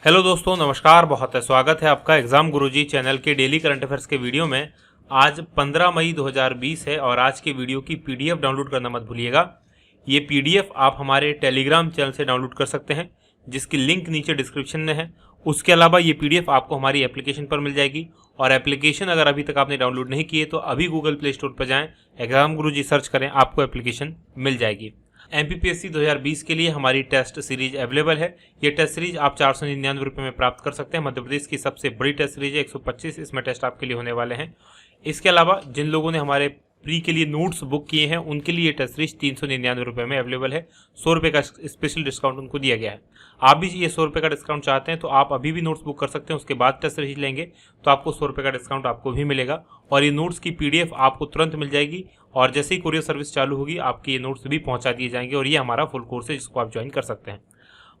Hello दोस्तों, नमस्कार। बहुत है स्वागत है आपका एग्जाम गुरुजी चैनल के डेली करंट अफेयर्स के वीडियो में। आज 15 मई 2020 है और आज के वीडियो की पीडीएफ डाउनलोड करना मत भूलिएगा। ये पीडीएफ आप हमारे टेलीग्राम चैनल से डाउनलोड कर सकते हैं, जिसकी लिंक नीचे डिस्क्रिप्शन में है। उसके अलावा ये पीडीएफ आपको हमारी एप्लीकेशन पर मिल जाएगी और एप्लीकेशन अगर अभी तक आपने डाउनलोड नहीं की है तो अभी गूगल प्ले स्टोर पर जाएं, एग्जाम गुरुजी सर्च करें, आपको एप्लीकेशन मिल जाएगी। एमपीपीएससी 2020 के लिए हमारी टेस्ट सीरीज अवेलेबल है। ये टेस्ट सीरीज आप 499 रुपये में प्राप्त कर सकते हैं। मध्य प्रदेश की सबसे बड़ी टेस्ट सीरीज है, 125 इसमें टेस्ट आपके लिए होने वाले हैं। इसके अलावा जिन लोगों ने हमारे प्री के लिए नोट्स बुक किए हैं उनके लिए टेस्ट सीरीज 399 रुपये में अवेलेबल है। 100 रुपये का स्पेशल डिस्काउंट उनको दिया गया है। आप भी ये 100 रुपये का डिस्काउंट चाहते हैं तो आप अभी भी नोट्स बुक कर सकते हैं। उसके बाद टेस्ट सीरीज लेंगे तो आपको 100 रुपये का डिस्काउंट आपको भी मिलेगा और ये नोट्स की पीडीएफ आपको तुरंत मिल जाएगी और जैसे ही कुरियर सर्विस चालू होगी आपके ये नोट्स भी पहुंचा दिए जाएंगे और ये हमारा फुल कोर्स है जिसको आप ज्वाइन कर सकते हैं।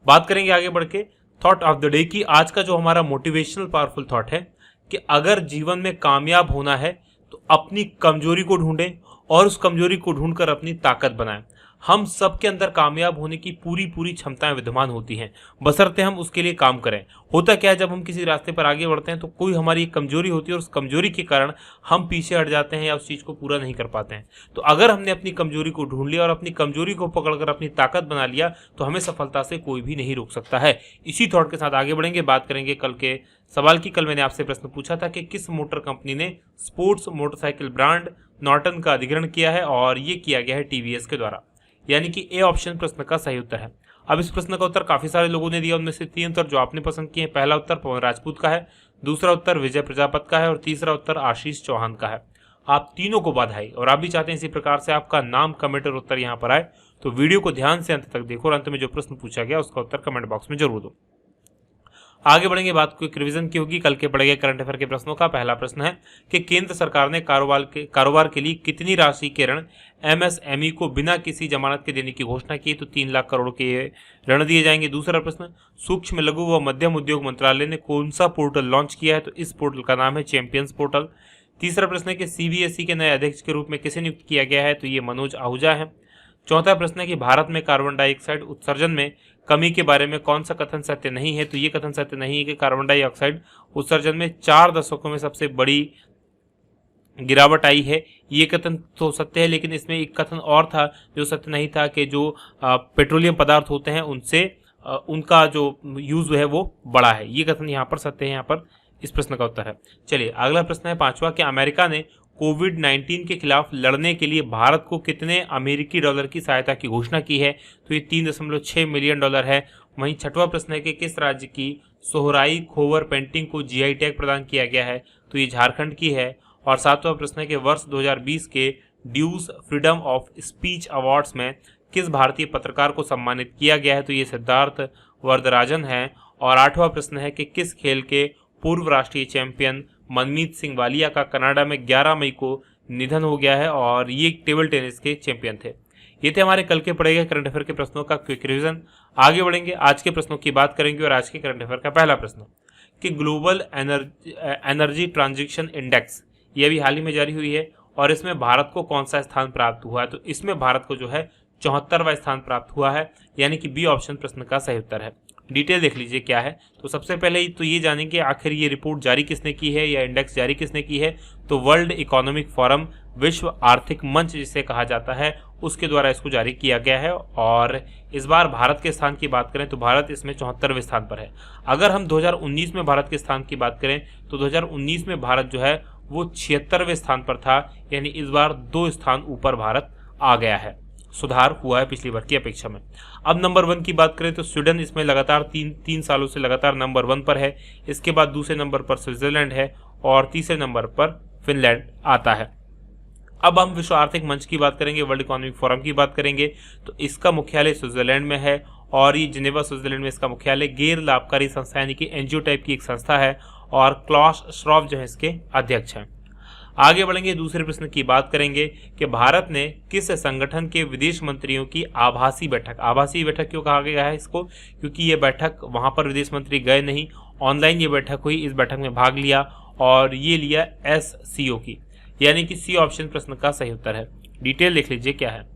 बात करेंगे आगे बढ़ के थॉट ऑफ द डे की। आज का जो हमारा मोटिवेशनल पावरफुल थॉट है कि अगर जीवन में कामयाब होना है तो अपनी कमजोरी को ढूंढें और उस कमजोरी को ढूंढकर अपनी ताकत बनाएं। हम सबके अंदर कामयाब होने की पूरी क्षमताएं विद्यमान होती हैं, बशर्ते हम उसके लिए काम करें। होता क्या है, जब हम किसी रास्ते पर आगे बढ़ते हैं तो कोई हमारी एक कमजोरी होती है और उस कमजोरी के कारण हम पीछे हट जाते हैं या उस चीज़ को पूरा नहीं कर पाते हैं। तो अगर हमने अपनी कमजोरी को ढूंढ लिया और अपनी कमजोरी को पकड़कर अपनी ताकत बना लिया तो हमें सफलता से कोई भी नहीं रोक सकता है। इसी थॉट के साथ आगे बढ़ेंगे। बात करेंगे कल के सवाल की। कल मैंने आपसे प्रश्न पूछा था कि किस मोटर कंपनी ने स्पोर्ट्स मोटरसाइकिल ब्रांड नॉर्टन का अधिग्रहण किया है और ये किया गया है टीवीएस के द्वारा, यानी कि ए ऑप्शन प्रश्न का सही उत्तर है। अब इस प्रश्न का उत्तर काफी सारे लोगों ने दिया, उनमें से 3 उत्तर जो आपने पसंद किए हैं। पहला उत्तर पवन राजपूत का है, दूसरा उत्तर विजय प्रजापत का है और तीसरा उत्तर आशीष चौहान का है। आप तीनों को बधाई। और आप भी चाहते हैं इसी प्रकार से आपका नाम, कमेंट और उत्तर यहाँ पर आए तो वीडियो को ध्यान से अंत तक देखो और अंत में जो प्रश्न पूछा गया उसका उत्तर कमेंट बॉक्स में जरूर दो। आगे बढ़ेंगे। बात को रिवीजन की होगी कल के पढ़े गए करंट अफेयर के प्रश्नों का। पहला प्रश्न है कि केंद्र सरकार ने कारोबार के लिए कितनी राशि के ऋण एमएसएमई को बिना किसी जमानत के देने की घोषणा की, तो 3 लाख करोड़ के ऋण दिए जाएंगे। दूसरा प्रश्न, सूक्ष्म लघु व मध्यम उद्योग मंत्रालय ने कौन सा पोर्टल लॉन्च किया है, तो इस पोर्टल का नाम है चैंपियंस पोर्टल। तीसरा प्रश्न है कि सीबीएसई के नए अध्यक्ष के रूप में किसे नियुक्त किया गया है, तो ये मनोज आहूजा है। चौथा प्रश्न है कि भारत में कार्बन डाइऑक्साइड उत्सर्जन में कमी के बारे में कौन सा कथन सत्य नहीं है, तो ये कथन सत्य नहीं है कि कार्बन डाइऑक्साइड उत्सर्जन में 4 दशकों में सबसे बड़ी गिरावट आई है। ये कथन तो सत्य है, लेकिन इसमें एक कथन और था जो सत्य नहीं था कि जो पेट्रोलियम पदार्थ होते हैं उनसे उनका जो यूज है वो बड़ा है। ये कथन यहाँ पर सत्य है, यहाँ पर इस प्रश्न का उत्तर है। चलिए अगला प्रश्न है 5वां कि अमेरिका ने कोविड-19 के खिलाफ लड़ने के लिए भारत को कितने अमेरिकी डॉलर की सहायता की घोषणा की है, तो ये 3.6 मिलियन डॉलर है। वहीं 6वां प्रश्न है कि किस राज्य की सोहराई खोवर पेंटिंग को जीआई टैग प्रदान किया गया है, तो ये झारखंड की है। और 7वां प्रश्न है कि वर्ष 2020 के ड्यूज फ्रीडम ऑफ स्पीच अवार्ड्स में किस भारतीय पत्रकार को सम्मानित किया गया है, तो ये सिद्धार्थ वरदराजन है। और 8वां प्रश्न है कि किस खेल के पूर्व राष्ट्रीय चैंपियन मनमीत सिंह वालिया का कनाडा में 11 मई को निधन हो गया है और ये टेबल टेनिस के चैंपियन थे। ये थे हमारे कल के पढ़े गए करंट अफेयर के प्रश्नों का क्विक रिवीजन। आगे बढ़ेंगे, आज के प्रश्नों की बात करेंगे और आज के करंट अफेयर का पहला प्रश्न कि ग्लोबल एनर्जी ट्रांजिशन इंडेक्स ये अभी हाल ही में जारी हुई है और इसमें भारत को कौन सा स्थान प्राप्त हुआ है, तो इसमें भारत को जो है 74वां स्थान प्राप्त हुआ है, यानी कि बी ऑप्शन प्रश्न का सही उत्तर है। डिटेल देख लीजिए क्या है। तो सबसे पहले तो ये जानेंगे आखिर ये रिपोर्ट जारी किसने की है या इंडेक्स जारी किसने की है, तो वर्ल्ड इकोनॉमिक फोरम, विश्व आर्थिक मंच जिसे कहा जाता है, उसके द्वारा इसको जारी किया गया है। और इस बार भारत के स्थान की बात करें तो भारत इसमें 74वें स्थान पर है। अगर हम 2019 में भारत के स्थान की बात करें तो 2019 में भारत जो है वो 76वें स्थान पर था, यानी इस बार 2 स्थान ऊपर भारत आ गया है। सुधार हुआ है पिछली बार की अपेक्षा में। अब नंबर 1 की बात करें तो स्वीडन इसमें लगातार तीन सालों से लगातार नंबर 1 पर है। इसके बाद दूसरे नंबर पर स्विट्जरलैंड है और तीसरे नंबर पर फिनलैंड आता है। अब हम विश्व आर्थिक मंच की बात करेंगे, वर्ल्ड इकोनॉमिक फोरम की बात करेंगे, तो इसका मुख्यालय स्विट्जरलैंड में है और ये जिनेवा स्विट्जरलैंड में इसका मुख्यालय। गैर लाभकारी संस्था यानी कि एनजीओ टाइप की एक संस्था है और क्लॉस श्रॉफ जो है इसके अध्यक्ष हैं। आगे बढ़ेंगे, दूसरे प्रश्न की बात करेंगे कि भारत ने किस संगठन के विदेश मंत्रियों की आभासी बैठक क्यों कहा गया है इसको, क्योंकि ये बैठक वहां पर विदेश मंत्री गए नहीं, ऑनलाइन ये बैठक हुई, इस बैठक में भाग लिया और ये लिया एससीओ की, यानी कि सी ऑप्शन प्रश्न का सही उत्तर है। डिटेल देख लीजिए क्या है।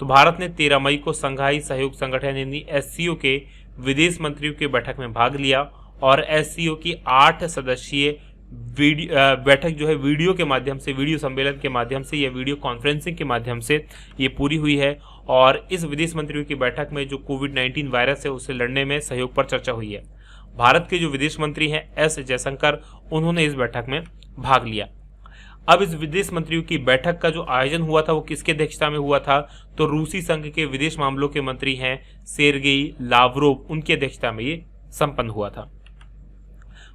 तो भारत ने 13 मई को संघाई सहयोग संगठन यानी एससीओ के विदेश मंत्रियों की बैठक में भाग लिया और एससीओ की 8 सदस्यीय बैठक जो है वीडियो के माध्यम से, वीडियो सम्मेलन के माध्यम से या वीडियो कॉन्फ्रेंसिंग के माध्यम से ये पूरी हुई है। और इस विदेश मंत्रियों की बैठक में जो कोविड-19 वायरस है उससे लड़ने में सहयोग पर चर्चा हुई है। भारत के जो विदेश मंत्री हैं एस जयशंकर, उन्होंने इस बैठक में भाग लिया। अब इस विदेश मंत्रियों की बैठक का जो आयोजन हुआ था वो किसकी अध्यक्षता में हुआ था, तो रूसी संघ के विदेश मामलों के मंत्री हैं सेर्गेई लावरोव, उनकी अध्यक्षता में ये संपन्न हुआ था।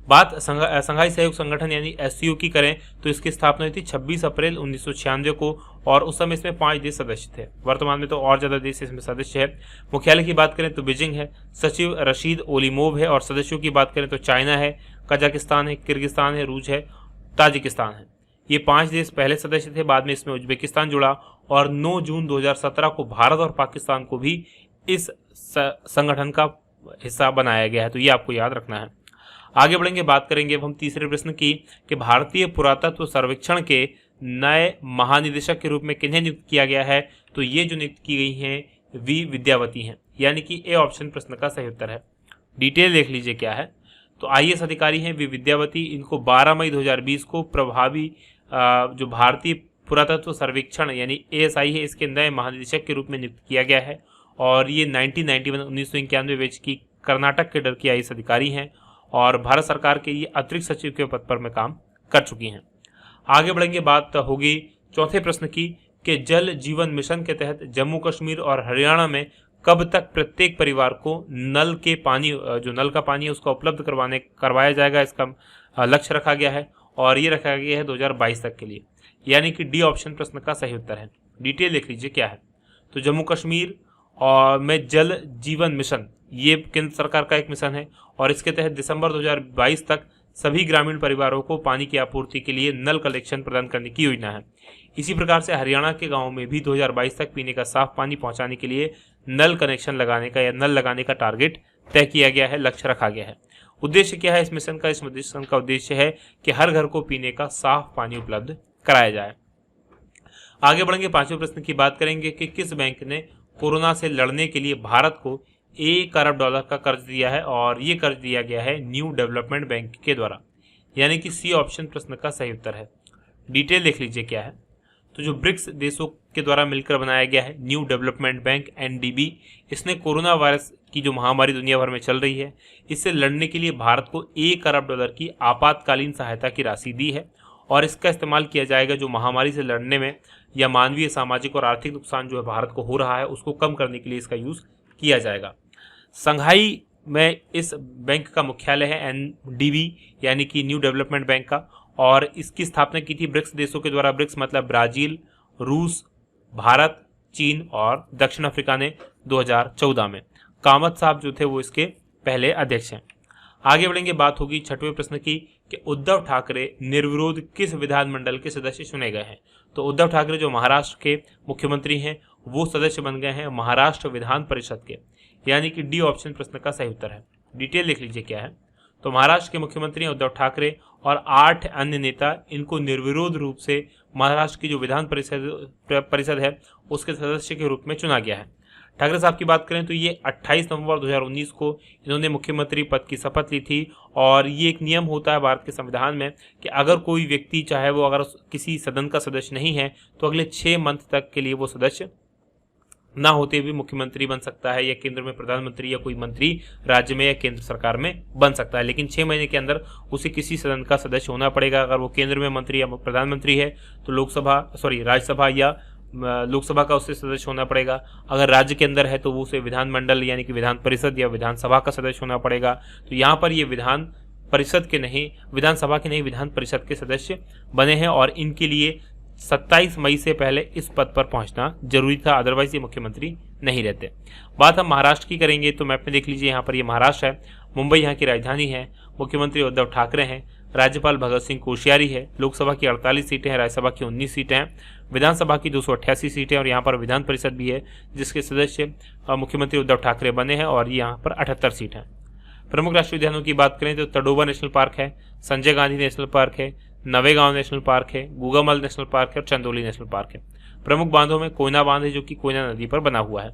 बात संघाई सहयोग संगठन यानी एससीओ की करें तो इसकी स्थापना हुई थी 26 अप्रैल 1996 को और उस समय इसमें 5 देश सदस्य थे। वर्तमान में तो और ज्यादा देश इसमें सदस्य है। मुख्यालय की बात करें तो बीजिंग है, सचिव रशीद ओलिमोव है और सदस्यों की बात करें तो चाइना है, कजाकिस्तान है, किर्गिस्तान है, रूस है, ताजिकिस्तान है। ये 5 देश पहले सदस्य थे, बाद में इसमें उज्बेकिस्तान जुड़ा और 9 जून 2017 को भारत और पाकिस्तान को भी इस संगठन का हिस्सा बनाया गया है, तो ये आपको याद रखना है। आगे बढ़ेंगे, बात करेंगे अब हम तीसरे प्रश्न की कि भारतीय पुरातत्व सर्वेक्षण के नए महानिदेशक के रूप में किन्हें नियुक्त किया गया है, तो ये जो नियुक्त की गई हैं वी विद्यावती हैं, यानी कि ए ऑप्शन प्रश्न का सही उत्तर है। डिटेल देख लीजिए क्या है। तो आईएएस अधिकारी हैं वी विद्यावती, इनको 12 मई 2020 को प्रभावी जो भारतीय पुरातत्व सर्वेक्षण यानी एएसआई है इसके नए महानिदेशक के रूप में नियुक्त किया गया है और ये 1991 बैच की कर्नाटक के डर की आईएएस अधिकारी हैं और भारत सरकार के ये अतिरिक्त सचिव के पद पर में काम कर चुकी हैं। आगे बढ़ेंगे, बात होगी चौथे प्रश्न की कि जल जीवन मिशन के तहत जम्मू कश्मीर और हरियाणा में कब तक प्रत्येक परिवार को नल के पानी, जो नल का पानी है उसका उपलब्ध करवाया जाएगा, इसका लक्ष्य रखा गया है और ये रखा गया है 2022 तक के लिए, यानी कि डी ऑप्शन प्रश्न का सही उत्तर है। डिटेल देख लीजिए क्या है। तो जम्मू कश्मीर और में जल जीवन मिशन ये केंद्र सरकार का एक मिशन है और इसके तहत दिसंबर 2022 तक सभी ग्रामीण परिवारों को पानी की आपूर्ति के लिए नल कनेक्शन प्रदान करने की योजना है। इसी प्रकार से हरियाणा के गांवों में भी 2022 तक पीने का साफ पानी पहुंचाने के लिए नल कनेक्शन लगाने का या नल लगाने का टारगेट तय किया गया है, लक्ष्य रखा गया है। उद्देश्य क्या है इस मिशन का? इस मिशन का उद्देश्य है कि हर घर को पीने का साफ पानी उपलब्ध कराया जाए। आगे बढ़ेंगे, पांचवें प्रश्न की बात करेंगे कि किस बैंक ने कोरोना से लड़ने के लिए भारत को $1 अरब का कर्ज दिया है और ये कर्ज दिया गया है न्यू डेवलपमेंट बैंक के द्वारा, यानी कि सी ऑप्शन प्रश्न का सही उत्तर है। डिटेल देख लीजिए क्या है। तो जो ब्रिक्स देशों के द्वारा मिलकर बनाया गया है न्यू डेवलपमेंट बैंक NDB, इसने कोरोना वायरस की जो महामारी दुनिया भर में चल रही है इससे लड़ने के लिए भारत को $1 अरब की आपातकालीन सहायता की राशि दी है और इसका इस्तेमाल किया जाएगा जो महामारी से लड़ने में या मानवीय, सामाजिक और आर्थिक नुकसान जो है भारत को हो रहा है उसको कम करने के लिए इसका यूज किया जाएगा। संघाई में इस बैंक का मुख्यालय है NDB यानी कि न्यू डेवलपमेंट बैंक का और इसकी स्थापना की थी ब्रिक्स देशों के द्वारा। ब्रिक्स मतलब ब्राजील, रूस, भारत, चीन और दक्षिण अफ्रीका ने 2014 में। कामत साहब जो थे वो इसके पहले अध्यक्ष हैं। आगे बढ़ेंगे, बात होगी छठवें प्रश्न की कि उद्धव ठाकरे निर्विरोध किस विधानमंडल के सदस्य चुने गए हैं। तो उद्धव ठाकरे जो महाराष्ट्र के मुख्यमंत्री हैं वो सदस्य बन गए हैं महाराष्ट्र विधान परिषद के, यानी कि डी ऑप्शन प्रश्न का सही उत्तर है। डिटेल देख लीजिए क्या है। तो महाराष्ट्र के मुख्यमंत्री उद्धव ठाकरे और 8 अन्य नेता, इनको निर्विरोध रूप से महाराष्ट्र की जो विधान परिषद है उसके सदस्य के रूप में चुना गया है। ठाकरे साहब की बात करें तो ये 28 नवंबर 2019 को इन्होंने मुख्यमंत्री पद की शपथ ली थी और ये एक नियम होता है भारत के संविधान में कि अगर कोई व्यक्ति चाहे वो अगर किसी सदन का सदस्य नहीं है तो अगले 6 मंथ तक के लिए वो सदस्य ना होते हुए मुख्यमंत्री बन सकता है या केंद्र में प्रधानमंत्री या कोई मंत्री राज्य में या केंद्र सरकार में बन सकता है, लेकिन 6 महीने के अंदर उसे किसी सदन का सदस्य होना पड़ेगा। अगर वो केंद्र में मंत्री या प्रधानमंत्री है तो राज्यसभा या लोकसभा का उससे सदस्य होना पड़ेगा। अगर राज्य के अंदर है तो वो उसे विधानमंडल यानी कि विधान परिषद या विधानसभा का सदस्य होना पड़ेगा। तो यहाँ पर ये विधान परिषद के नहीं, विधानसभा के नहीं, विधान परिषद के सदस्य बने हैं और इनके लिए 27 मई से पहले इस पद पर पहुंचना जरूरी था, अदरवाइज ये मुख्यमंत्री नहीं रहते। बात हम महाराष्ट्र की करेंगे तो मैप में देख लीजिए, यहाँ पर ये महाराष्ट्र है, मुंबई यहाँ की राजधानी है, मुख्यमंत्री उद्धव ठाकरे हैं, राज्यपाल भगत सिंह कोश्यारी है, लोकसभा की 48 सीटें हैं, राज्यसभा की 19 सीटें हैं, विधानसभा की 288 सीटें और यहाँ पर विधान परिषद भी है जिसके सदस्य मुख्यमंत्री उद्धव ठाकरे बने हैं और यहाँ पर 78 सीट हैं। प्रमुख राष्ट्रीय उद्यानों की बात करें तो तडोबा नेशनल पार्क है, संजय गांधी नेशनल पार्क है, नवेगांव नेशनल पार्क है, गुगामल नेशनल पार्क है और चंदौली नेशनल पार्क है। प्रमुख बांधों में कोयना बांध है जो कि कोयना नदी पर बना हुआ है।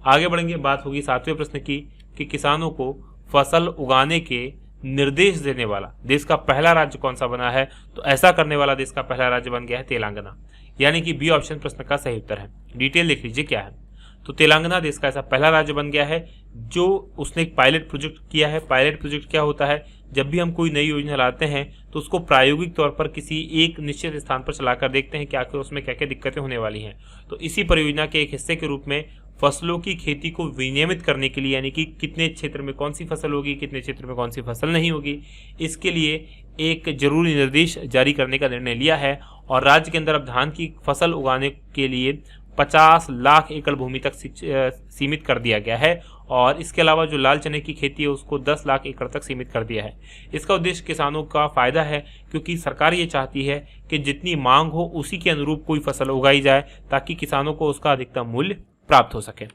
आगे बढ़ेंगे, बात होगी 7वें प्रश्न की कि किसानों को फसल उगाने के निर्देश देने वाला देश का पहला राज्य कौन सा बना है? तो ऐसा करने वाला देश का पहला राज्य बन गया है तेलंगाना, यानी कि बी ऑप्शन प्रश्न का सही उत्तर है। डिटेल लिख लीजिए क्या है। तो तेलंगाना देश का ऐसा पहला राज्य बन गया है जो उसने एक पायलट प्रोजेक्ट किया है। पायलट प्रोजेक्ट क्या होता है? जब भी हम कोई नई योजना लाते हैं तो उसको प्रायोगिक तौर पर किसी एक निश्चित स्थान पर चलाकर देखते हैं कि आखिर उसमें क्या क्या दिक्कतें होने वाली हैं। तो इसी परियोजना के एक हिस्से के रूप में फसलों की खेती को विनियमित करने के लिए, यानी कि कितने क्षेत्र में कौन सी फसल होगी, कितने क्षेत्र में कौन सी फसल नहीं होगी, इसके लिए एक जरूरी निर्देश जारी करने का निर्णय लिया है। और राज्य के अंदर अब धान की फसल उगाने के लिए 50 लाख एकड़ भूमि तक सीमित कर दिया गया है। और इसके अलावा जो लाल चने की खेती है उसको 10 लाख एकड़ तक सीमित कर दिया है। इसका उद्देश्य किसानों का फायदा है, क्योंकि सरकार ये चाहती है कि जितनी मांग हो उसी के अनुरूप कोई फसल उगाई जाए ताकि किसानों को उसका अधिकतम मूल्य प्राप्त हो सके।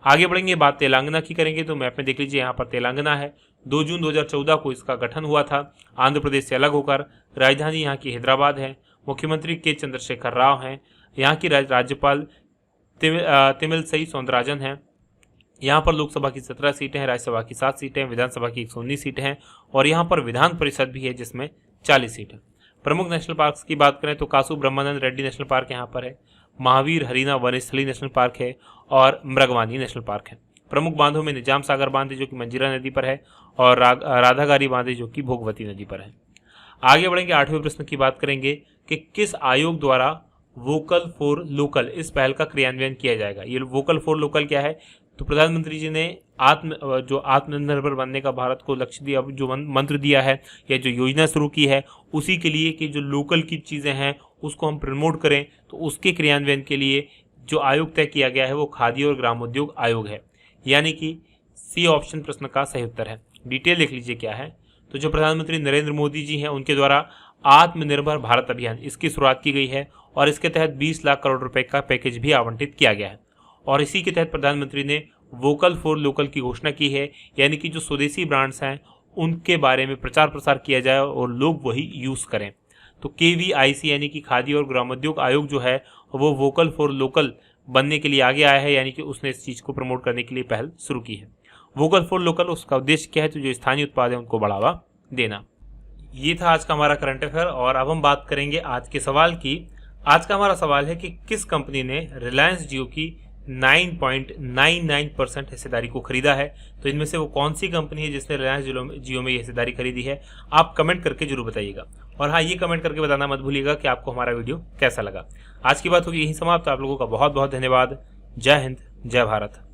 आगे बढ़ेंगे, बात तेलंगाना की करेंगे। तो मैप में देख लीजिए, यहाँ पर तेलंगाना है। 2 जून 2014 को इसका गठन हुआ था आंध्र प्रदेश से अलग होकर। राजधानी यहाँ की हैदराबाद है। मुख्यमंत्री के चंद्रशेखर राव हैं। यहाँ की राज्यपाल तमिलसई सौंदरराजन हैं। यहाँ पर लोकसभा की 17 सीटें हैं, राज्यसभा की 7 सीटें हैं, विधानसभा की 119 सीटें हैं और यहाँ पर विधान परिषद भी है जिसमें 40 सीटें। प्रमुख नेशनल पार्क्स की बात करें तो कासु ब्रह्मानंद रेड्डी नेशनल पार्क यहाँ पर है, महावीर हरीना वनस्थली नेशनल पार्क है और मृगवानी नेशनल पार्क है। प्रमुख बांधों में निजाम सागर बांध जो कि मंजीरा नदी पर है और राधागारी बांध जो कि भोगवती नदी पर है। आगे बढ़ेंगे, 8वें प्रश्न की बात करेंगे कि किस आयोग द्वारा वोकल फॉर लोकल इस पहल का क्रियान्वयन किया जाएगा। ये वोकल फॉर लोकल क्या है? तो प्रधानमंत्री जी ने आत्मनिर्भर बनने का भारत को लक्ष्य दिया, जो मंत्र दिया है या जो योजना शुरू की है उसी के लिए कि जो लोकल की चीज़ें हैं उसको हम प्रमोट करें। तो उसके क्रियान्वयन के लिए जो आयोग तय किया गया है वो खादी और ग्रामोद्योग आयोग है, यानी कि सी ऑप्शन प्रश्न का सही उत्तर है। डिटेल लिख लीजिए क्या है। तो जो प्रधानमंत्री नरेंद्र मोदी जी हैं उनके द्वारा आत्मनिर्भर भारत अभियान इसकी शुरुआत की गई है और इसके तहत 20 लाख करोड़ रुपए का पैकेज भी आवंटित किया गया है। और इसी के तहत प्रधानमंत्री ने वोकल फॉर लोकल की घोषणा की है, यानी कि जो स्वदेशी ब्रांड्स हैं उनके बारे में प्रचार प्रसार किया जाए और लोग वही यूज़ करें। तो KVIC यानी कि खादी और ग्रामोद्योग आयोग जो है वो वोकल फॉर लोकल बनने के लिए आगे आया है, यानी कि उसने इस चीज़ को प्रमोट करने के लिए पहल शुरू की है। वोकल फॉर लोकल उसका उद्देश्य क्या है? तो जो स्थानीय उत्पाद है उनको बढ़ावा देना। ये था आज का हमारा करंट अफेयर और अब हम बात करेंगे आज के सवाल की। आज का हमारा सवाल है कि किस कंपनी ने रिलायंस जियो की 9.99% हिस्सेदारी को खरीदा है। तो इनमें से वो कौन सी कंपनी है जिसने रिलायंस जियो में हिस्सेदारी खरीदी है? आप कमेंट करके जरूर बताइएगा। और हाँ, ये कमेंट करके बताना मत भूलिएगा कि आपको हमारा वीडियो कैसा लगा। आज की बात होगी यही समाप्त। आप लोगों का बहुत बहुत धन्यवाद। जय हिंद, जय भारत।